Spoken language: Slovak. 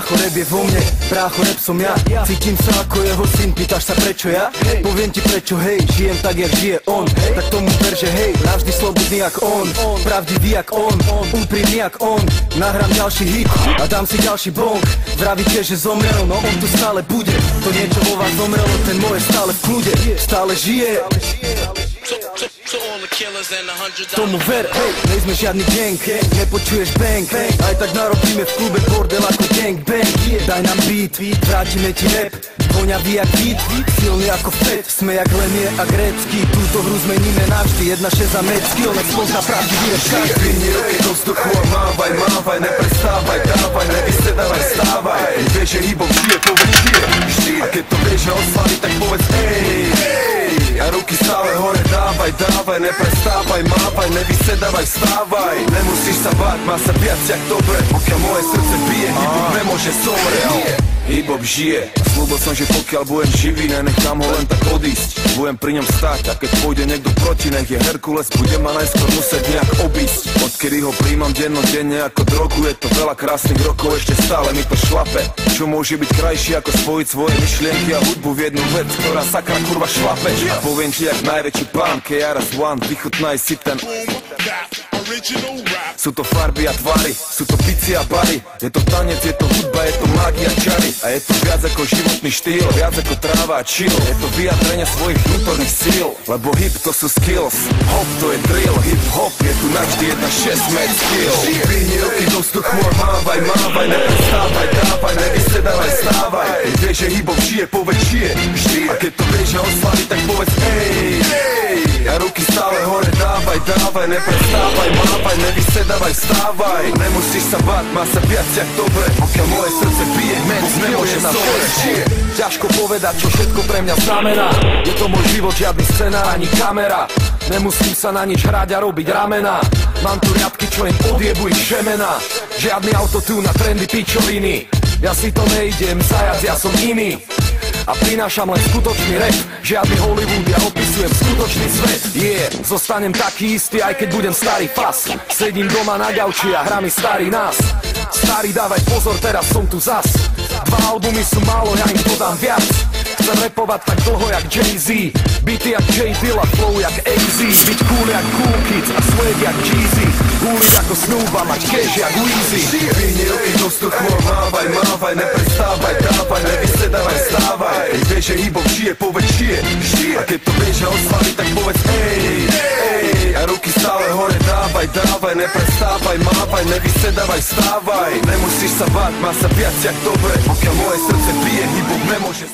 Brácho, rap je vo mne, brácho, rap som ja. Cítim sa ako jeho syn, pýtaš sa prečo ja? Poviem ti prečo, hej, žijem tak jak žije on. Tak tomu ver, že hej, navždy slobodný jak on, pravdivý jak on, úprimný jak on. Nahrám ďalší hit a dám si ďalší bong. Vravíte, že zomrel, no on tu stále bude. To niečo vo vás zomrelo, ten moje stále v kľude, stále žije. Tomu ver, hej, nejsme žiadny gang, nepočuješ bang, aj tak narobíme v klube bordel ako gang bang. Daj nám beat, vrátime ti rap, voňavý jak beat, silný ako Fed, sme jak Lemie a Grecky. Túto hru zmeníme navždy, 1-6 za mecky, ale spozna pravdivý rap každý. Dvihni ruky do vzduchu a mávaj, mávaj, neprestávaj, dávaj, nevysedávaj, stávaj. Vieš, že hip-hop žije, povedz žije, a keď to vieš, že oslaví, tak povedz ej, a ruky stále hore dávaj, dávaj, neprestávaj, mávaj, nevysedávaj, stávaj. Nemusíš sa báť, má sa viac jak dobre, pokiaľ moje srdce bije, hip-hop nemôže zomrieť. Hip-hop žije, slúbil som, že pokiaľ budem živý, nenechám ho len tak odísť. Budem pri ňom stáť, a keď pôjde niekto proti, nech je Herkules, bude ma najskôr musieť nejak obísť. Odkedy ho príjmam dennodenne ako drogu, je to veľa krásnych rokov, ešte stále mi to šlape. Čo môže byť krajšie ako spojiť svoje myšlienky a hudbu v jednu vec, ktorá sakra kurva šlape. A poviem ti jak najväčší pán, KRS-One, vychutnaj si ten. Sú to farby a tvary, sú to bici a bary. Je to tanec, je to hudba, je to mágia, čary. A je to viac ako životný štýl, viac ako tráva a chill. Je to vyjadrenie svojich vnútorných síl, lebo hip to sú skills, hop to je drill. Hip hop je tu navždy 1-6 made skill. Dvihni ruky do vzduchu a mávaj, mávaj, neprestávaj, dávaj, nevysedávaj, stávaj. Vieš, že hip hop žije, povedz žije, a keď to vieš, že oslaví, tak povedz ej, a ruky stále hore dávaj, dávaj, neprestávaj, mávaj, nevysedávaj, stávaj. Nemusíš sa báť, má sa viac jak dobre, pokiaľ moje srdce bije, hip-hop nemôže zomrieť. Ťažko povedať, čo všetko pre mňa znamená. Je to môj život, žiadny scenár ani kamera. Nemusím sa na nič hrať a robiť ramena. Mám tu riadky, čo im odjebu ich šemena. Žiadny autotune na trendy pičoviny. Ja si to nejdem zajac, ja som iný a prinášam len skutočný rap. Žiadny Hollywood, ja opisujem skutočný svet. Zostanem taký istý, aj keď budem starý fas. Sedím doma na gauči a hrá mi starý nás. Starý, dávaj pozor, teraz som tu zas. 2 albumy sú málo, ja im dodám viac. Chcem rapovať tak dlho jak Jay-Z, beaty jak J. Dilla, flow jak AZ. Byť cool jak Cool Kids a swag jak Jeezy. Húliť ako Snoop a mať cash jak Weezy. Dvihni ruky do vzduchu a mávaj, mávaj, neprestávaj, dávaj, nevysedávaj, stávaj. Vieš, že hip-hop žije, povedz žije, a keď to vieš, že oslaví, tak povedz ej, a ruky stále hore dávaj, dávaj, neprestávaj, mávaj, nevysedávaj, stávaj. Nemusíš sa báť, má sa viac jak dobre, pokiaľ moje srdce bije, hip-hop nemôže